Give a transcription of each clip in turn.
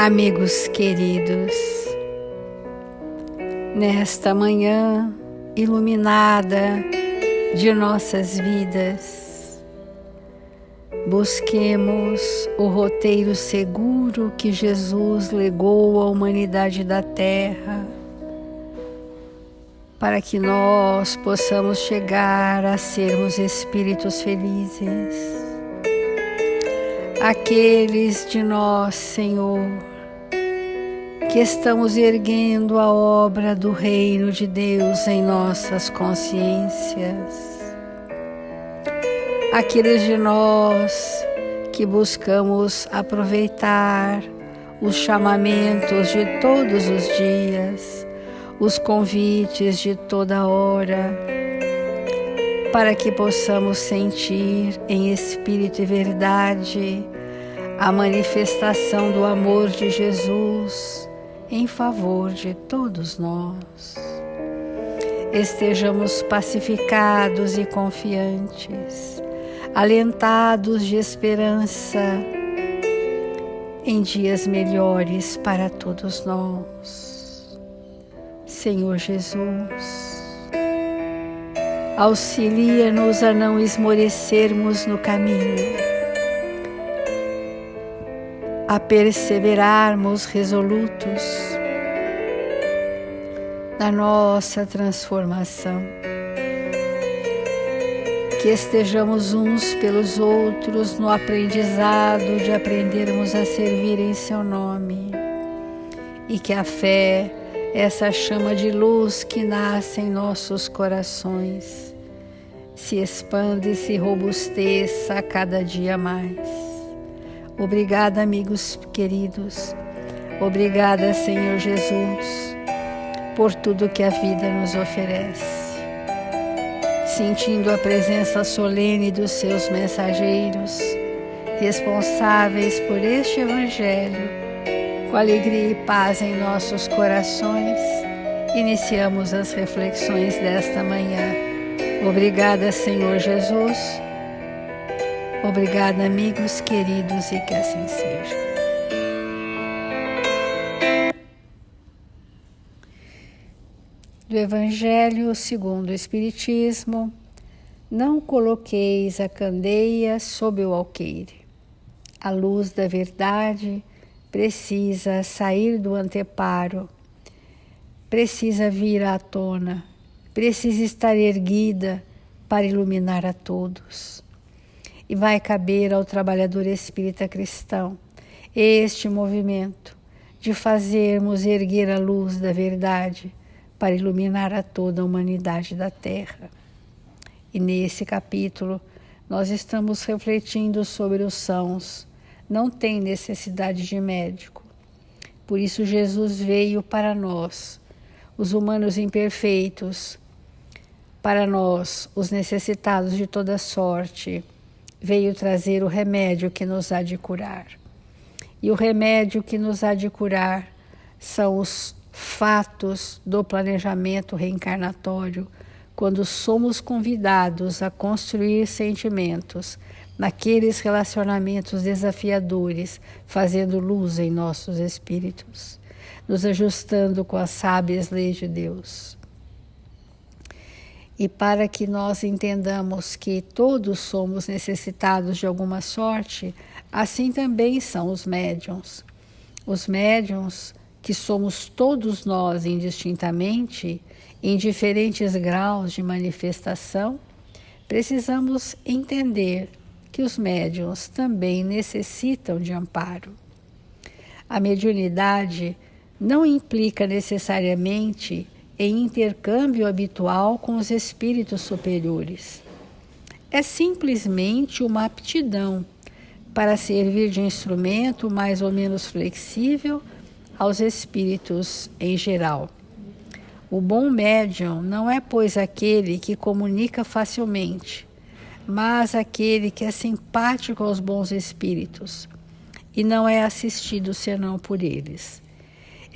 Amigos queridos, nesta manhã iluminada de nossas vidas, busquemos o roteiro seguro que Jesus legou à humanidade da Terra, para que nós possamos chegar a sermos espíritos felizes. Aqueles de nós, Senhor, que estamos erguendo a obra do Reino de Deus em nossas consciências. Aqueles de nós que buscamos aproveitar os chamamentos de todos os dias, os convites de toda hora, para que possamos sentir em espírito e verdade a manifestação do amor de Jesus em favor de todos nós. Estejamos pacificados e confiantes, alentados de esperança em dias melhores para todos nós. Senhor Jesus, auxilia-nos a não esmorecermos no caminho, a perseverarmos resolutos na nossa transformação, que estejamos uns pelos outros no aprendizado de aprendermos a servir em Seu nome, e que a fé, essa chama de luz que nasce em nossos corações, se expande e se robusteça a cada dia mais. Obrigada, amigos queridos. Obrigada, Senhor Jesus, por tudo que a vida nos oferece. Sentindo a presença solene dos seus mensageiros, responsáveis por este Evangelho, com alegria e paz em nossos corações, iniciamos as reflexões desta manhã. Obrigada, Senhor Jesus. Obrigada, amigos queridos, e que assim seja. Do Evangelho segundo o Espiritismo: não coloqueis a candeia sob o alqueire. A luz da verdade precisa sair do anteparo, precisa vir à tona, precisa estar erguida para iluminar a todos. E vai caber ao trabalhador espírita cristão este movimento de fazermos erguer a luz da verdade para iluminar a toda a humanidade da Terra. E nesse capítulo nós estamos refletindo sobre os sãos. Não tem necessidade de médico. Por isso Jesus veio para nós, os humanos imperfeitos, para nós, os necessitados de toda sorte. Veio trazer o remédio que nos há de curar. E o remédio que nos há de curar são os fatos do planejamento reencarnatório, quando somos convidados a construir sentimentos naqueles relacionamentos desafiadores, fazendo luz em nossos espíritos, nos ajustando com as sábias leis de Deus. E para que nós entendamos que todos somos necessitados de alguma sorte, assim também são os médiuns. Os médiuns, que somos todos nós indistintamente, em diferentes graus de manifestação, precisamos entender que os médiuns também necessitam de amparo. A mediunidade não implica necessariamente em intercâmbio habitual com os espíritos superiores. É simplesmente uma aptidão para servir de instrumento mais ou menos flexível aos espíritos em geral. O bom médium não é, pois, aquele que comunica facilmente, mas aquele que é simpático aos bons espíritos e não é assistido senão por eles.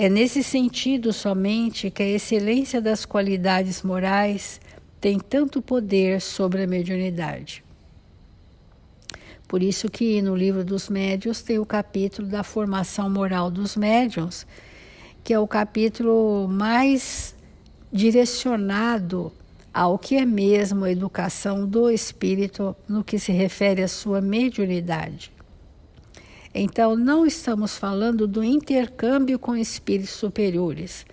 É nesse sentido somente que a excelência das qualidades morais tem tanto poder sobre a mediunidade. Por isso que no livro dos médiuns tem o capítulo da formação moral dos médiuns, que é o capítulo mais direcionado ao que é mesmo a educação do espírito no que se refere à sua mediunidade. Então, não estamos falando do intercâmbio com espíritos superiores.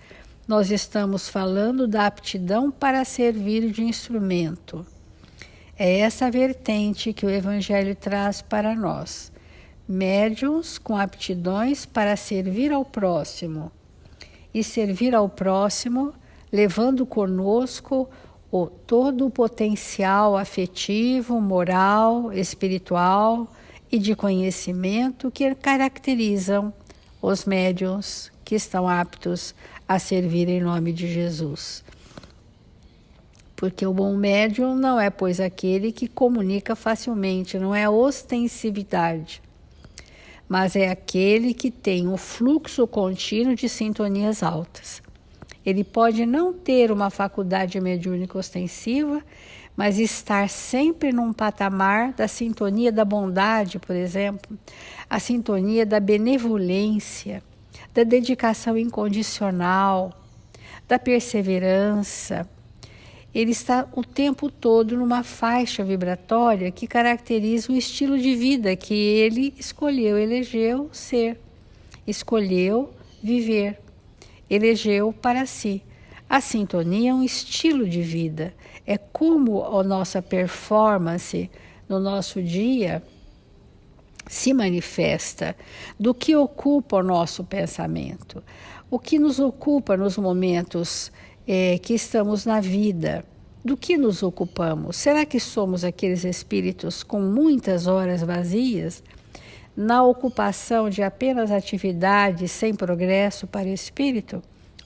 Nós estamos falando da aptidão para servir de instrumento. É essa vertente que o Evangelho traz para nós. Médiuns com aptidões para servir ao próximo. E servir ao próximo levando conosco todo o potencial afetivo, moral, espiritual e de conhecimento que caracterizam os médiuns que estão aptos a servir em nome de Jesus. Porque o bom médium não é, pois, aquele que comunica facilmente, não é a ostensividade, mas é aquele que tem um fluxo contínuo de sintonias altas. Ele pode não ter uma faculdade mediúnica ostensiva, mas estar sempre num patamar da sintonia da bondade, por exemplo, a sintonia da benevolência, da dedicação incondicional, da perseverança. Ele está o tempo todo numa faixa vibratória que caracteriza o estilo de vida que ele escolheu, elegeu ser, escolheu viver, elegeu para si. A sintonia é um estilo de vida, é como a nossa performance no nosso dia se manifesta, do que ocupa o nosso pensamento, o que nos ocupa nos momentos que estamos na vida, do que nos ocupamos. Será que somos aqueles espíritos com muitas horas vazias, na ocupação de apenas atividades sem progresso para o espírito?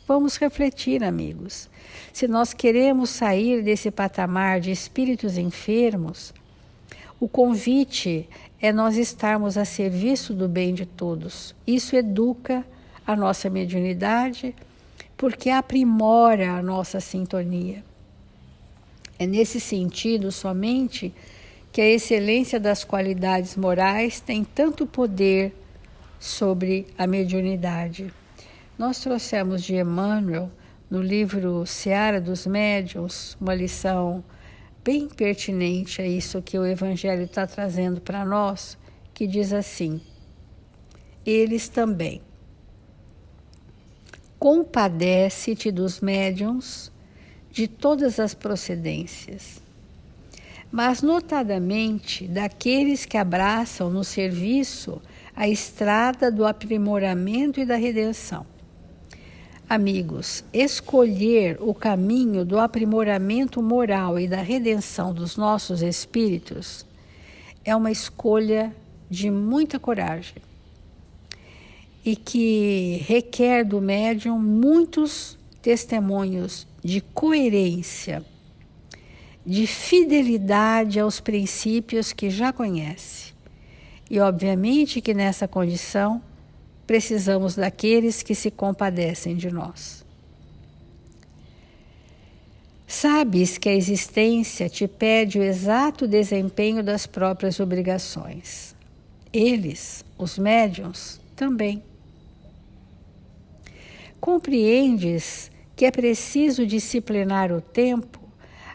Vamos refletir, amigos. Se nós queremos sair desse patamar de espíritos enfermos, o convite é nós estarmos a serviço do bem de todos. Isso educa a nossa mediunidade, porque aprimora a nossa sintonia. É nesse sentido somente que a excelência das qualidades morais tem tanto poder sobre a mediunidade. Nós trouxemos de Emmanuel, no livro Seara dos Médiuns, uma lição bem pertinente a isso que o Evangelho está trazendo para nós, que diz assim: eles também. Compadece-te dos médiuns de todas as procedências, mas notadamente daqueles que abraçam no serviço a estrada do aprimoramento e da redenção. Amigos, escolher o caminho do aprimoramento moral e da redenção dos nossos espíritos é uma escolha de muita coragem e que requer do médium muitos testemunhos de coerência, de fidelidade aos princípios que já conhece. E obviamente que nessa condição precisamos daqueles que se compadecem de nós. Sabes que a existência te pede o exato desempenho das próprias obrigações. Eles, os médiuns, também. Compreendes que é preciso disciplinar o tempo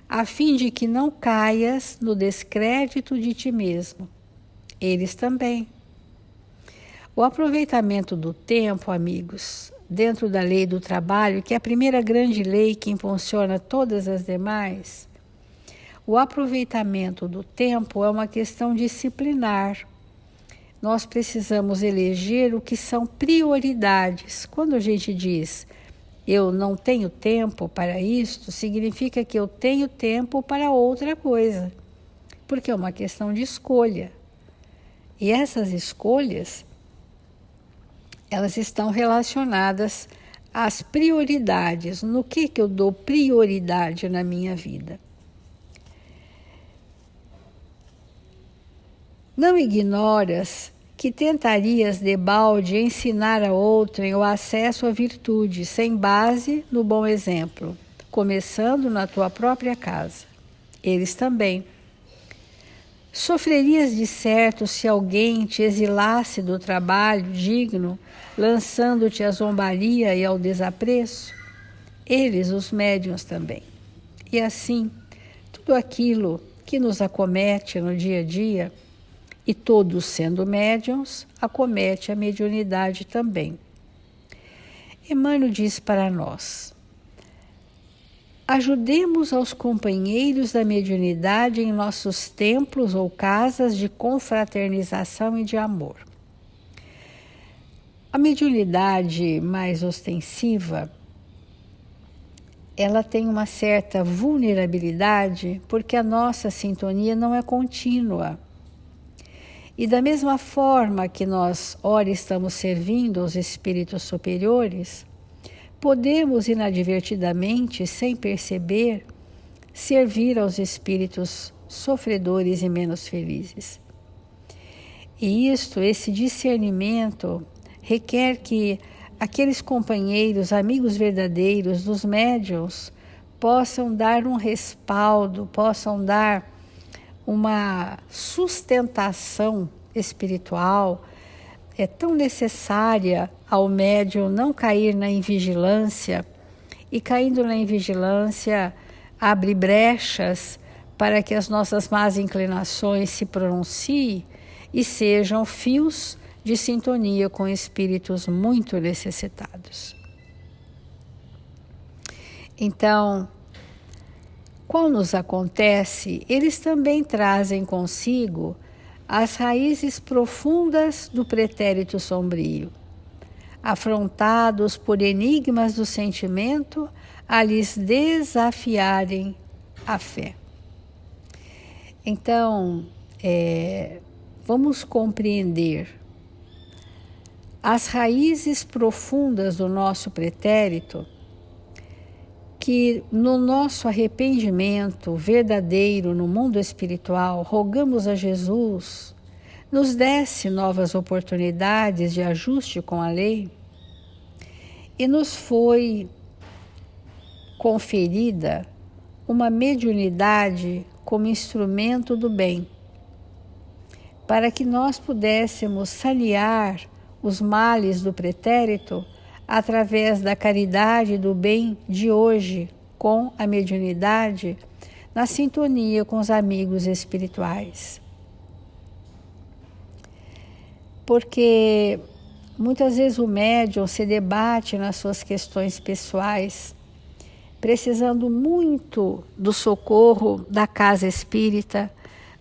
a fim de que não caias no descrédito de ti mesmo. Eles também. O aproveitamento do tempo, amigos, dentro da lei do trabalho, que é a primeira grande lei que impulsiona todas as demais, o aproveitamento do tempo é uma questão disciplinar. Nós precisamos eleger o que são prioridades. Quando a gente diz eu não tenho tempo para isto, significa que eu tenho tempo para outra coisa, porque é uma questão de escolha. E essas escolhas, elas estão relacionadas às prioridades. No que eu dou prioridade na minha vida? Não ignoras que tentarias debalde ensinar a outrem o acesso à virtude, sem base no bom exemplo, começando na tua própria casa. Eles também. Sofrerias de certo se alguém te exilasse do trabalho digno, lançando-te à zombaria e ao desapreço? Eles, os médiuns, também. E assim, tudo aquilo que nos acomete no dia a dia, e todos sendo médiuns, acomete a mediunidade também. Emmanuel diz para nós: ajudemos aos companheiros da mediunidade em nossos templos ou casas de confraternização e de amor. A mediunidade mais ostensiva, ela tem uma certa vulnerabilidade porque a nossa sintonia não é contínua. E da mesma forma que nós, ora, estamos servindo aos espíritos superiores, podemos inadvertidamente, sem perceber, servir aos espíritos sofredores e menos felizes. E esse discernimento, requer que aqueles companheiros, amigos verdadeiros dos médiuns, possam dar um respaldo, possam dar uma sustentação espiritual. É tão necessária ao médium não cair na invigilância, e caindo na invigilância abre brechas para que as nossas más inclinações se pronunciem e sejam fios de sintonia com espíritos muito necessitados. Então, qual nos acontece, eles também trazem consigo as raízes profundas do pretérito sombrio, afrontados por enigmas do sentimento a lhes desafiarem a fé. Então, vamos compreender as raízes profundas do nosso pretérito, que no nosso arrependimento verdadeiro no mundo espiritual, rogamos a Jesus, nos desse novas oportunidades de ajuste com a lei, e nos foi conferida uma mediunidade como instrumento do bem, para que nós pudéssemos sanear os males do pretérito através da caridade e do bem de hoje, com a mediunidade, na sintonia com os amigos espirituais. Porque muitas vezes o médium se debate nas suas questões pessoais, precisando muito do socorro da casa espírita,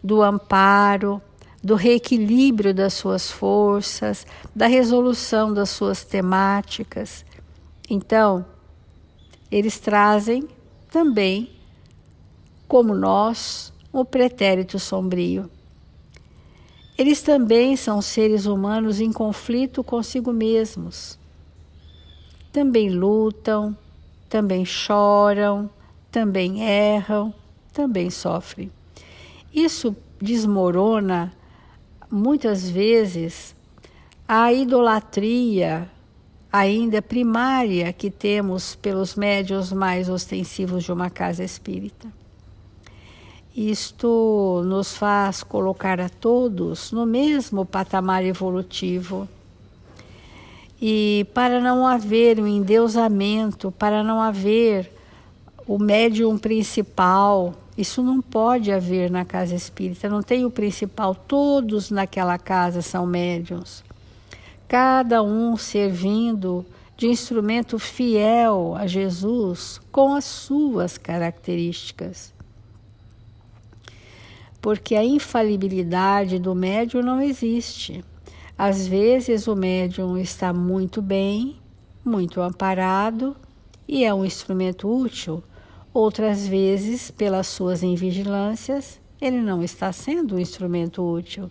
do amparo, do reequilíbrio das suas forças, da resolução das suas temáticas. Então, eles trazem também, como nós, o pretérito sombrio. Eles também são seres humanos em conflito consigo mesmos. Também lutam, também choram, também erram, também sofrem. Isso desmorona muitas vezes a idolatria ainda primária que temos pelos médiuns mais ostensivos de uma casa espírita. Isto nos faz colocar a todos no mesmo patamar evolutivo. E para não haver um endeusamento, para não haver o médium principal, isso não pode haver na casa espírita, não tem o principal, todos naquela casa são médiuns. Cada um servindo de instrumento fiel a Jesus com as suas características. Porque a infalibilidade do médium não existe. Às vezes o médium está muito bem, muito amparado e é um instrumento útil. Outras vezes, pelas suas invigilâncias, ele não está sendo um instrumento útil.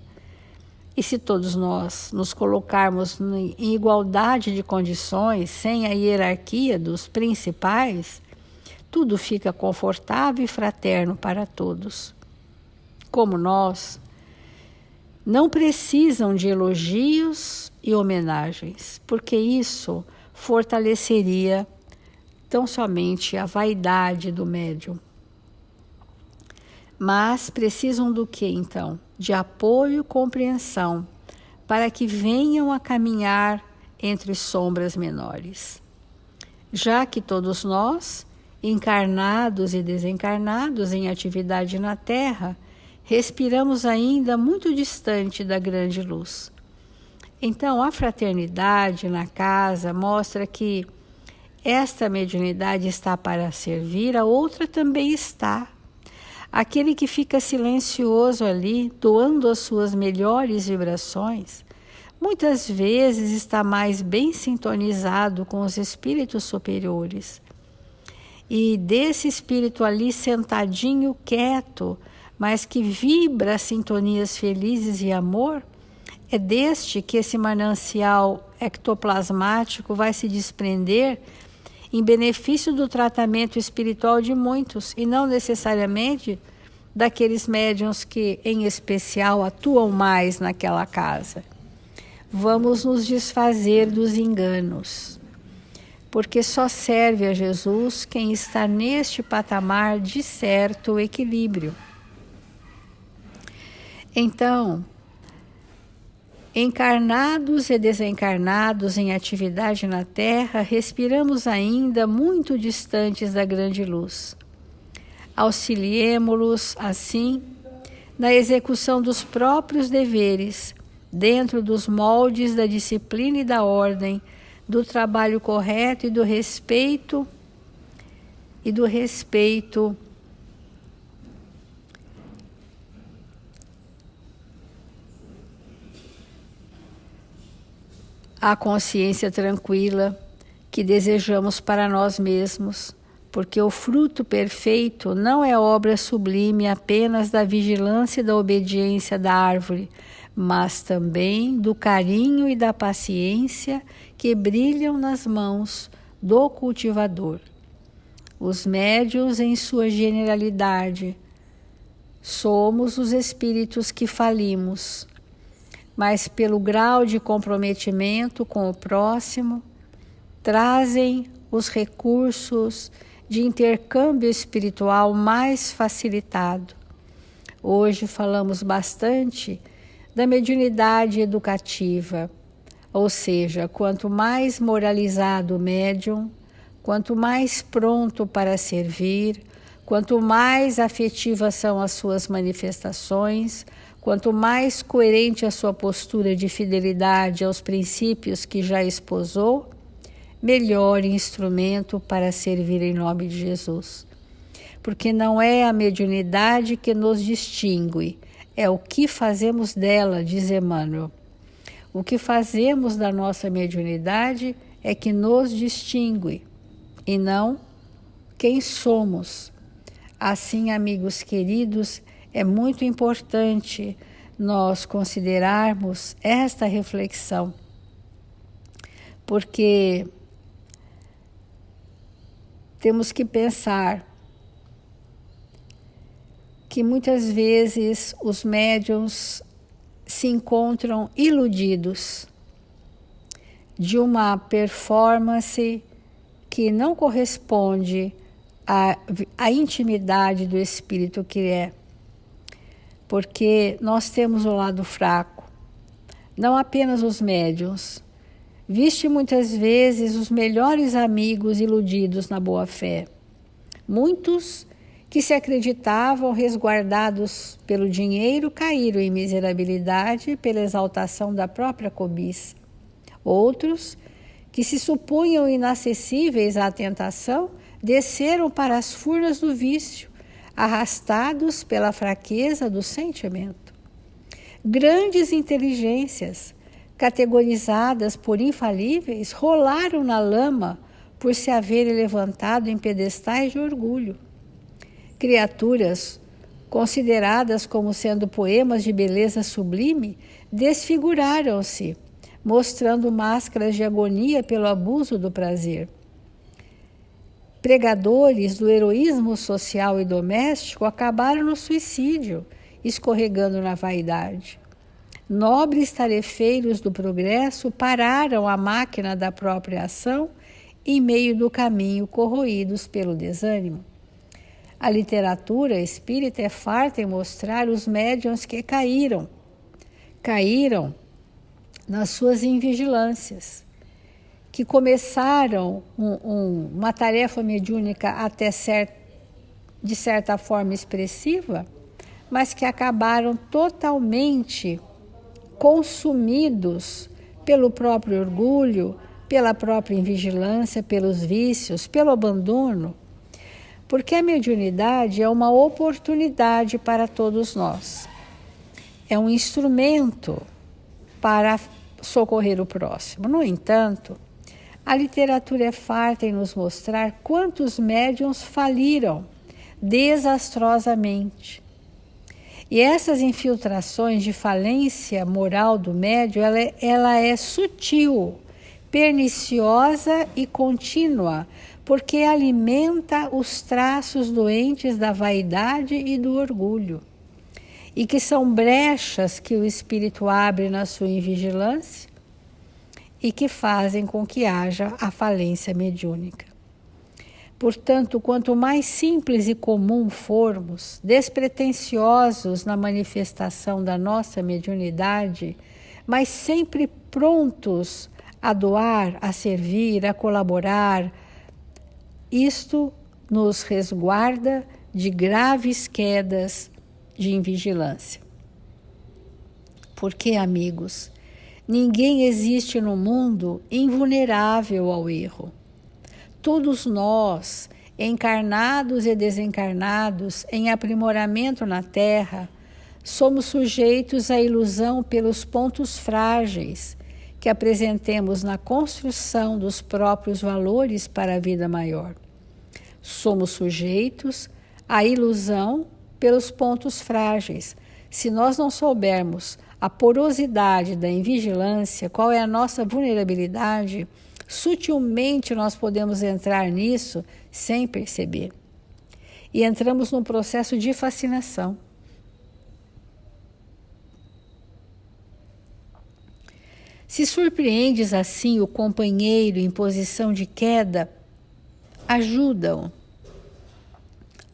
E se todos nós nos colocarmos em igualdade de condições, sem a hierarquia dos principais, tudo fica confortável e fraterno para todos. Como nós, não precisam de elogios e homenagens, porque isso fortaleceria tão somente a vaidade do médium. Mas precisam do que então? De apoio e compreensão, para que venham a caminhar entre sombras menores. Já que todos nós, encarnados e desencarnados em atividade na Terra, respiramos ainda muito distante da grande luz. Então, a fraternidade na casa mostra que esta mediunidade está para servir, a outra também está. Aquele que fica silencioso ali, doando as suas melhores vibrações, muitas vezes está mais bem sintonizado com os espíritos superiores. E desse espírito ali sentadinho, quieto, mas que vibra sintonias felizes e amor, é deste que esse manancial ectoplasmático vai se desprender em benefício do tratamento espiritual de muitos, e não necessariamente daqueles médiuns que, em especial, atuam mais naquela casa. Vamos nos desfazer dos enganos, porque só serve a Jesus quem está neste patamar de certo equilíbrio. Então, encarnados e desencarnados em atividade na Terra, respiramos ainda muito distantes da grande luz. Auxiliemo-los, assim, na execução dos próprios deveres, dentro dos moldes da disciplina e da ordem, do trabalho correto e do respeito à consciência tranquila que desejamos para nós mesmos, porque o fruto perfeito não é obra sublime apenas da vigilância e da obediência da árvore, mas também do carinho e da paciência que brilham nas mãos do cultivador. Os médiuns, em sua generalidade, somos os espíritos que falimos, mas pelo grau de comprometimento com o próximo, trazem os recursos de intercâmbio espiritual mais facilitado. Hoje falamos bastante da mediunidade educativa, ou seja, quanto mais moralizado o médium, quanto mais pronto para servir, quanto mais afetivas são as suas manifestações, quanto mais coerente a sua postura de fidelidade aos princípios que já esposou, melhor instrumento para servir em nome de Jesus. Porque não é a mediunidade que nos distingue, é o que fazemos dela, diz Emmanuel. O que fazemos da nossa mediunidade é que nos distingue, e não quem somos. Assim, amigos queridos, é muito importante nós considerarmos esta reflexão, porque temos que pensar que muitas vezes os médiuns se encontram iludidos de uma performance que não corresponde à intimidade do espírito que é. Porque nós temos o lado fraco, não apenas os médiuns. Viste muitas vezes os melhores amigos iludidos na boa-fé. Muitos que se acreditavam resguardados pelo dinheiro caíram em miserabilidade pela exaltação da própria cobiça. Outros, que se supunham inacessíveis à tentação, desceram para as furnas do vício, arrastados pela fraqueza do sentimento. Grandes inteligências, categorizadas por infalíveis, rolaram na lama por se haverem levantado em pedestais de orgulho. Criaturas, consideradas como sendo poemas de beleza sublime, desfiguraram-se, mostrando máscaras de agonia pelo abuso do prazer. Pregadores do heroísmo social e doméstico acabaram no suicídio, escorregando na vaidade. Nobres tarefeiros do progresso pararam a máquina da própria ação em meio do caminho, corroídos pelo desânimo. A literatura espírita é farta em mostrar os médiuns que caíram nas suas invigilâncias, que começaram uma tarefa mediúnica até de certa forma expressiva, mas que acabaram totalmente consumidos pelo próprio orgulho, pela própria invigilância, pelos vícios, pelo abandono, porque a mediunidade é uma oportunidade para todos nós. É um instrumento para socorrer o próximo. No entanto, a literatura é farta em nos mostrar quantos médiuns faliram desastrosamente. E essas infiltrações de falência moral do médium, ela é sutil, perniciosa e contínua, porque alimenta os traços doentes da vaidade e do orgulho, e que são brechas que o espírito abre na sua invigilância e que fazem com que haja a falência mediúnica. Portanto, quanto mais simples e comum formos, despretensiosos na manifestação da nossa mediunidade, mas sempre prontos a doar, a servir, a colaborar, isto nos resguarda de graves quedas de invigilância. Porque, amigos, ninguém existe no mundo invulnerável ao erro. Todos nós, encarnados e desencarnados em aprimoramento na Terra, somos sujeitos à ilusão pelos pontos frágeis que apresentemos na construção dos próprios valores para a vida maior. Somos sujeitos à ilusão pelos pontos frágeis. Se nós não soubermos a porosidade da invigilância, qual é a nossa vulnerabilidade, sutilmente nós podemos entrar nisso sem perceber. E entramos num processo de fascinação. Se surpreendes assim o companheiro em posição de queda, ajuda-o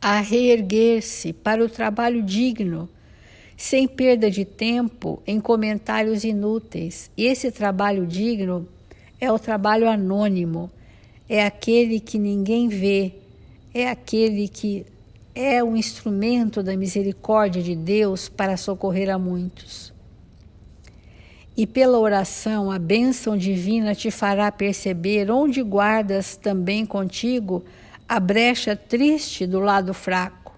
a reerguer-se para o trabalho digno, sem perda de tempo em comentários inúteis. E esse trabalho digno é o trabalho anônimo, é aquele que ninguém vê, é aquele que é um instrumento da misericórdia de Deus para socorrer a muitos. E pela oração, a bênção divina te fará perceber onde guardas também contigo a brecha triste do lado fraco.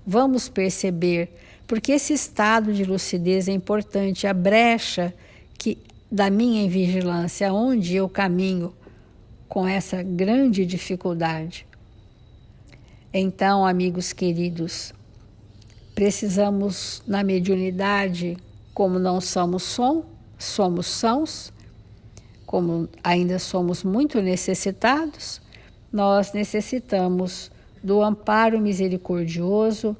Vamos perceber, porque esse estado de lucidez é importante, a brecha da minha invigilância, onde eu caminho com essa grande dificuldade. Então, amigos queridos, precisamos na mediunidade, como não somos somos sãos, como ainda somos muito necessitados, nós necessitamos do amparo misericordioso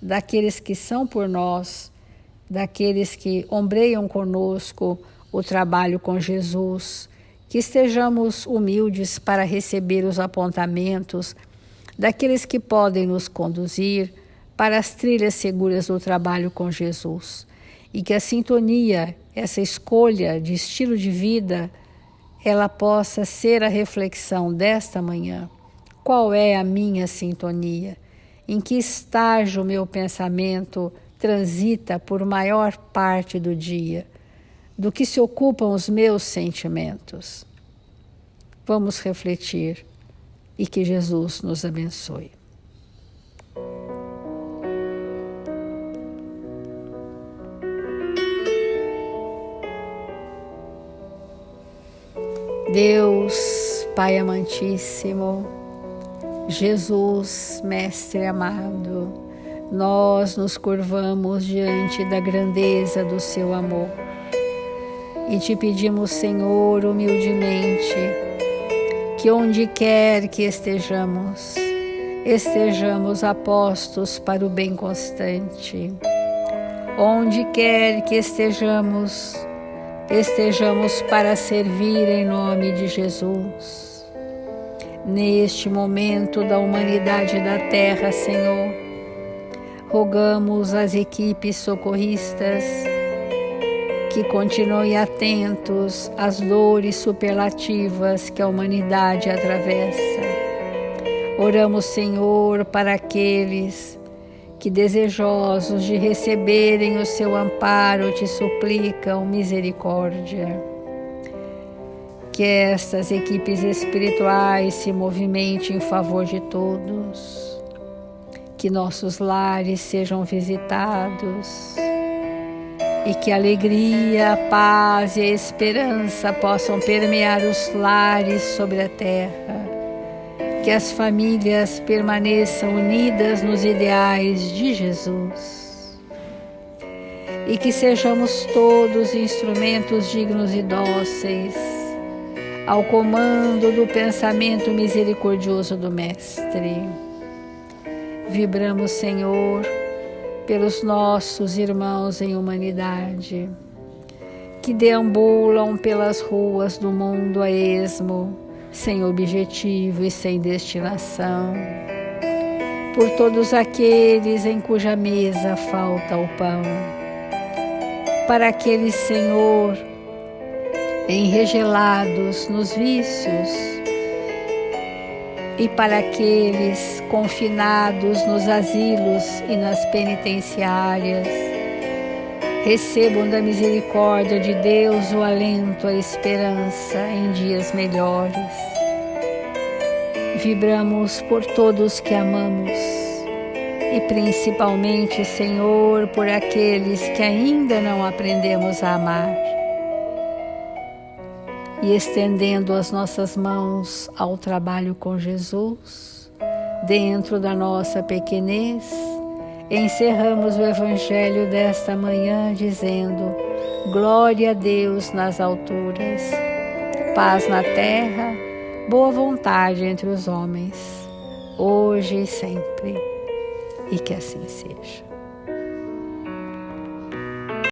daqueles que são por nós, daqueles que ombreiam conosco o trabalho com Jesus, que estejamos humildes para receber os apontamentos daqueles que podem nos conduzir para as trilhas seguras do trabalho com Jesus, e que a sintonia, essa escolha de estilo de vida, ela possa ser a reflexão desta manhã. Qual é a minha sintonia? Em que estágio o meu pensamento transita por maior parte do dia? Do que se ocupam os meus sentimentos? Vamos refletir e que Jesus nos abençoe. Deus, Pai amantíssimo, Jesus, Mestre amado, nós nos curvamos diante da grandeza do seu amor e te pedimos, Senhor, humildemente, que onde quer que estejamos apostos para o bem constante. Onde quer que estejamos para servir em nome de Jesus. neste momento da humanidade da Terra, Senhor. Rogamos às equipes socorristas que continuem atentos às dores superlativas que a humanidade atravessa. Oramos, Senhor, para aqueles que, desejosos de receberem o seu amparo, te suplicam misericórdia. Que estas equipes espirituais se movimentem em favor de todos, que nossos lares sejam visitados e que a alegria, a paz e a esperança possam permear os lares sobre a terra, que as famílias permaneçam unidas nos ideais de Jesus e que sejamos todos instrumentos dignos e dóceis ao comando do pensamento misericordioso do Mestre. Vibramos, Senhor, pelos nossos irmãos em humanidade, que deambulam pelas ruas do mundo a esmo, sem objetivo e sem destinação. Por todos aqueles em cuja mesa falta o pão. Para aqueles, Senhor, enregelados nos vícios, e para aqueles confinados nos asilos e nas penitenciárias, recebam da misericórdia de Deus o alento, a esperança em dias melhores. Vibramos por todos que amamos e principalmente, Senhor, por aqueles que ainda não aprendemos a amar. E estendendo as nossas mãos ao trabalho com Jesus, dentro da nossa pequenez, encerramos o Evangelho desta manhã dizendo: glória a Deus nas alturas, paz na terra, boa vontade entre os homens, hoje e sempre, e que assim seja.